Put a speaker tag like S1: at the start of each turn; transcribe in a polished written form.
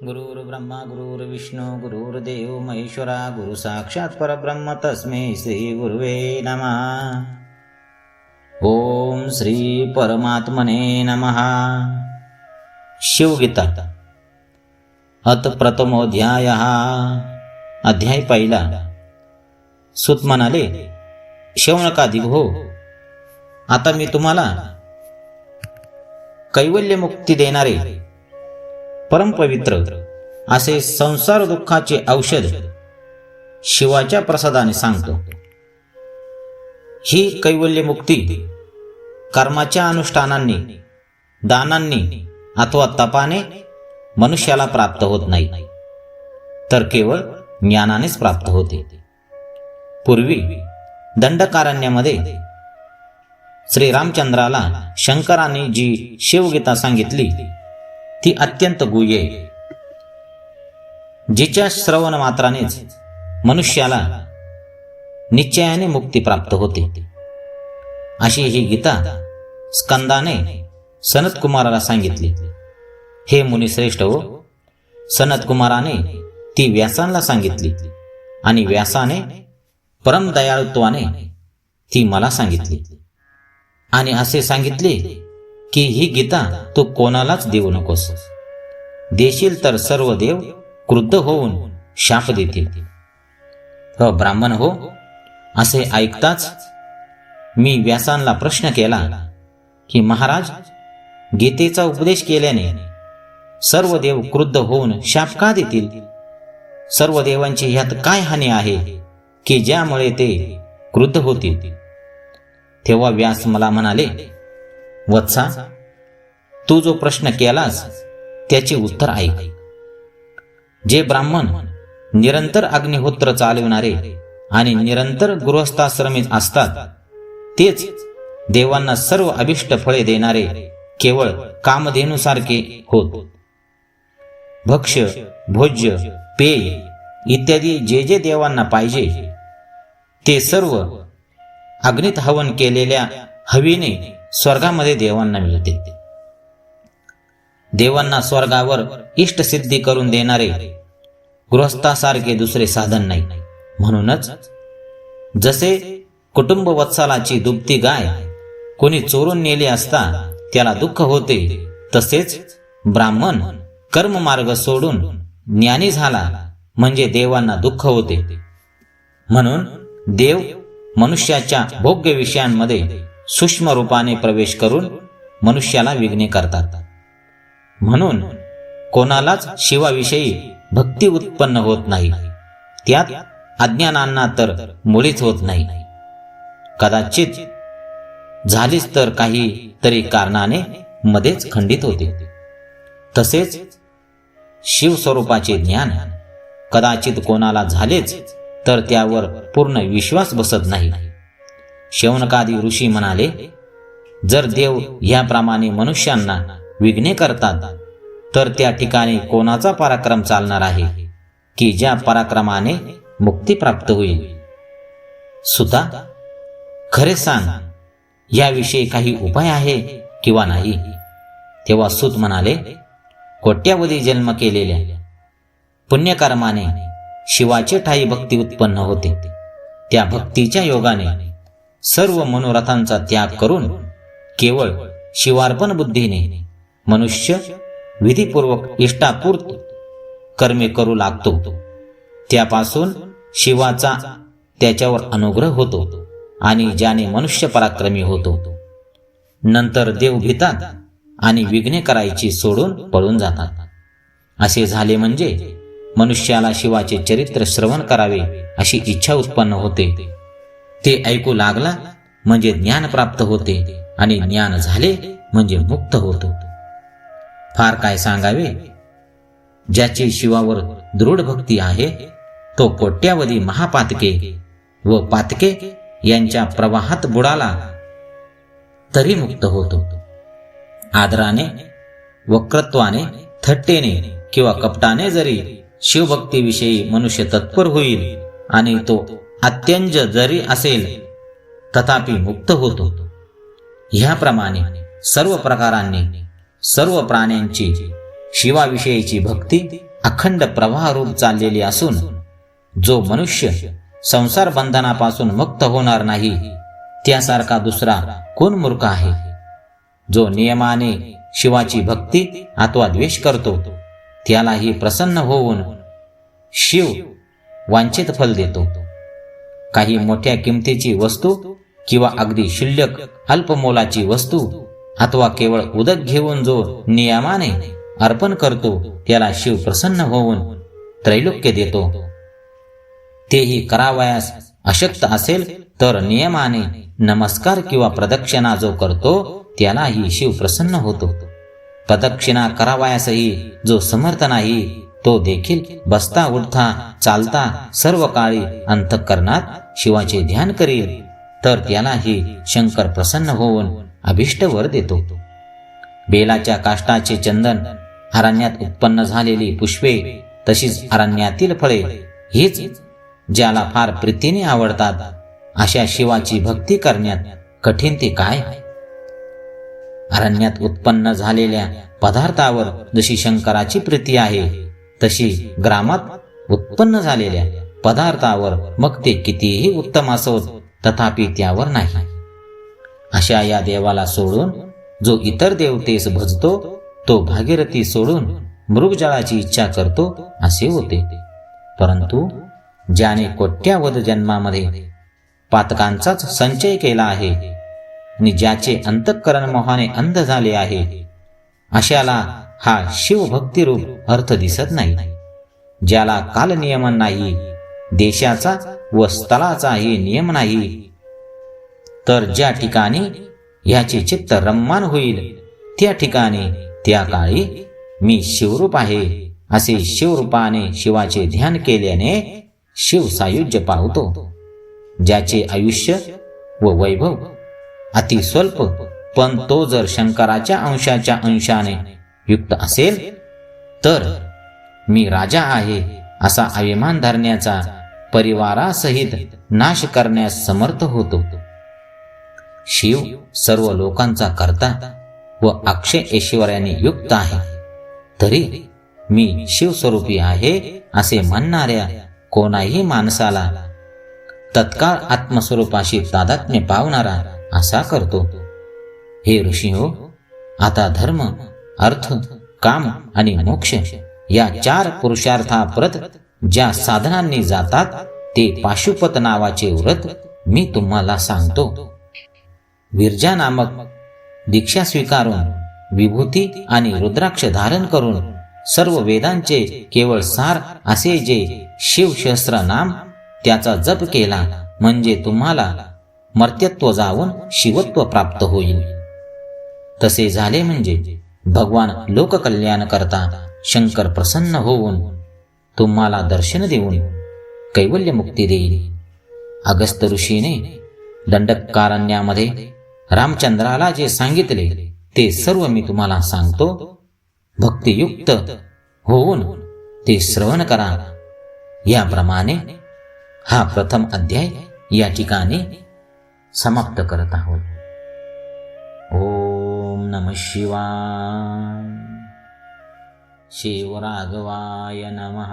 S1: गुरुर्ब्रह्मा गुरुर्विष्णू गुरुर्देव महेश्वरा गुरु साक्षात परब्रह्म तस्मै श्री गुरुवे नमः. ओम श्री परमात्मने नमः. शिवगीता अथ प्रथमोध्यायः. अध्याय पहिला. सूत म्हणाले, शौनकादिक हो, आता मी तुम्हाला कैवल्य मुक्ती देणारे परमपवित्र असे संसार दुःखाचे औषध शिवाच्या प्रसादाने सांगतो. ही कैवल्य मुक्ती कर्माच्या अनुष्ठानांनी, दानांनी अथवा तपाने मनुष्याला प्राप्त होत नाही, तर केवळ ज्ञानानेच प्राप्त होते. पूर्वी दंडकारण्यामध्ये श्रीरामचंद्राला शंकराने जी शिवगीता सांगितली ती अत्यंत गुह्य आहे. जिच्या श्रवण मात्रानेच मनुष्याला निश्चयाने मुक्ती प्राप्त होते, अशी ही गीता स्कंदाने सनत कुमाराला सांगितली. हे मुनिश्रेष्ठ हो, सनत कुमाराने ती व्यासांना सांगितली आणि व्यासाने परम दयाळुत्वाने ती मला सांगितली आणि असे सांगितले की ही गीता तू कोणालाच देऊ नकोस. देशील तर सर्व देव क्रुद्ध होऊन शाप देतील. ब्राह्मण हो, असे ऐकताच मी व्यासांना प्रश्न केला की महाराज, गीतेचा उपदेश केल्याने सर्व देव क्रुद्ध होऊन शाप का देतील? सर्व देवांची ह्यात काय हानी आहे की ज्यामुळे ते क्रुद्ध होतील? तेव्हा व्यास मला म्हणाले, वत्सा, तू जो प्रश्न केलास त्याचे उत्तर ऐक. जे ब्राह्मण निरंतर अग्निहोत्र चालविणारे आणि निरंतर गृहस्थाश्रमीत असतात, तेच देवांना सर्व अभिष्ट फळे देणारे केवळ कामधेनुसारखे होत. भक्ष्य, भोज्य, पेय इत्यादी जे जे देवांना पाहिजे ते सर्व अग्नीत हवन केलेल्या हवीने स्वर्गामध्ये देवांना मिळते. देवांना स्वर्गावर इष्टसिद्धी करून देणारे गृहस्थासारखे दुसरे साधन नाही. म्हणूनच जसे कुटुंब वत्सलाची दुभती गाय कोणी चोरून नेली असता त्याला दुःख होते, तसेच ब्राह्मण कर्ममार्ग सोडून ज्ञानी झाला म्हणजे देवांना दुःख होते. म्हणून देव मनुष्याच्या भोग्य विषयांमध्ये सूक्ष्म रूपाने प्रवेश करून मनुष्याला विघ्ने करतात. म्हणून कोणालाच शिवाविषयी भक्ती उत्पन्न होत नाही, त्यात अज्ञानांना तर मुळीच होत नाही. कदाचित झालीच तर काही तरी कारणाने मध्येच खंडित होते. तसेच शिवस्वरूपाचे ज्ञान कदाचित कोणाला झालेच तर त्यावर पूर्ण विश्वास बसत नाही. शौनकादी ऋषी म्हणाले, जर देव ह्याप्रमाणे मनुष्यांना विघ्ने करतात तर त्या ठिकाणी कोणाचा पराक्रम चालणार आहे की ज्या पराक्रमाने मुक्ती प्राप्त होईल? सुता, खरे सांग, याविषयी काही उपाय आहे किंवा नाही? तेव्हा सूत म्हणाले, कोट्यावधी जन्म केलेल्या पुण्यकर्माने शिवाचे ठाई भक्ती उत्पन्न होते. त्या भक्तीच्या योगाने सर्व मनोरथांचा त्याग करून केवळ शिवार्पण बुद्धीने मनुष्य विधीपूर्वक इष्टापूर्त कर्मे करू लागतो. त्यापासून शिवाचा त्याच्यावर अनुग्रह होतो आणि ज्याने मनुष्य पराक्रमी होतो. नंतर देव भीतात आणि विघ्ने करायची सोडून पळून जातात. असे झाले म्हणजे मनुष्याला शिवाचे चरित्र श्रवण करावे अशी इच्छा उत्पन्न होते. ते ऐकू लागला म्हणजे ज्ञान प्राप्त होते आणि ज्ञान झाले म्हणजे मुक्त होतो. फार काय सांगावे, ज्याची शिवावर दृढ भक्ती आहे तो कोट्यावधी महापातके व पातके यांच्या प्रवाहात बुडाला तरी मुक्त होतो. आदराने, वक्रत्वाने, थट्टेने किंवा कपटाने जरी शिवभक्तीविषयी मनुष्य तत्पर होईल आणि तो अत्यंज जरी असेल तथापि मुक्त होतो. ह्याप्रमाणे सर्व प्रकारांनी सर्व प्राण्यांची शिवाविषयीची भक्ती अखंड प्रवाहरूप चाललेली असून जो मनुष्य संसार बंधनापासून मुक्त होणार नाही त्यासारखा दुसरा कोण मूर्ख आहे? जो नियमाने शिवाची भक्ती अथवा द्वेष करतो त्यालाही प्रसन्न होऊन शिव वांछित फल देतो. काही मोठ्या किमतीची वस्तू किंवा अगदी क्षुल्लक अल्पमोलाची वस्तू अथवा केवळ उदक घेऊन जो नियमाने अर्पण करतो त्याला शिव प्रसन्न होऊन त्रैलोक्य देतो. तेही करावयास अशक्त असेल तर नियमाने नमस्कार किंवा प्रदक्षिणा जो करतो त्यालाही शिव प्रसन्न होतो. प्रदक्षिणा करावयासही जो समर्थ नाही तो देखील बसता उठता चालता सर्व काळी अंतःकरणात शिवाचे ध्यान करील तर त्यालाही शंकर प्रसन्न होऊन अभिष्ट वर देतो. बेलाच्या काष्टाचे चंदन, अरण्यात उत्पन्न झालेली पुष्पे, तशीच अरण्यातील फळे हीच ज्याला फार प्रीतीने आवडतात अशा शिवाची भक्ती करण्यात कठीण ते काय? अरण्यात उत्पन्न झालेल्या पदार्थावर जशी शंकराची प्रीती आहे तशी ग्रामात उत्पन्न झालेल्या पदार्थावर मग ते कितीही उत्तम असोत तथापि त्यावर नाही. अशा या देवाला सोडून जो इतर देवतेस भजतो तो भागीरथी सोडून मृगजळाची इच्छा करतो असे होते. परंतु ज्याने कोट्यावध जन्मामध्ये पातकांचाच संचय केला आहे आणि ज्याचे अंतःकरण मोहाने अंध झाले आहे अशाला हा शिवभक्तिरूप अर्थ दिसत नाही. ज्याला कालनियमन नाही, देशाचा व स्थळाचाही नियम नाही, तर ज्या ठिकाणी ह्याचे चित्त रम्मान होईल त्या ठिकाणी त्या काळी मी शिवरूप आहे असे शिवरूपाने शिवाचे ध्यान केल्याने शिव सायुज्य पावतो. ज्याचे आयुष्य व वैभव अति स्वल्प पण तो जर शंकराच्या अंशाने युक्त असेल तर मी राजा आहे असा अभिमान धरण्याचा परिवारासहित नाश करण्यास समर्थ होतो. शिव सर्व लोकांचा कर्ता व अक्षय ऐश्वर्याने युक्त आहे, तरी मी शिवस्वरूपी आहे असे म्हणणाऱ्या कोणाही माणसाला तत्काळ आत्मस्वरूपाशी तादात्म्य पावणारा असा करतो. हे ऋषी हो, आता धर्म, अर्थ, काम आणि मोक्ष या 4 पुरुषार्थाप्रत ज्या साधनांनी जातात ते पाशुपत नावाचे व्रत मी तुम्हाला सांगतो. विरजा नामक दीक्षा स्वीकारून विभूती आणि रुद्राक्ष धारण करून सर्व वेदांचे केवळ सार असे जे शिवशस्त्र नाम त्याचा जप केला म्हणजे तुम्हाला मर्त्यत्व जाऊन शिवत्व प्राप्त होईल. तसे झाले म्हणजे भगवान लोककल्याण करता शंकर प्रसन्न होऊन तुम्हाला दर्शन देऊन कैवल्य मुक्ती देईल. अगस्त्य ऋषीने दंडकारण्यामध्ये रामचंद्राला जे सांगितले ते सर्व मी तुम्हाला सांगतो. भक्तियुक्त होऊन ते श्रवण करा. याप्रमाणे हा प्रथम अध्याय या ठिकाणी समाप्त करत आहोत. ओम नमः शिवाय. शिवराघवाय नमः.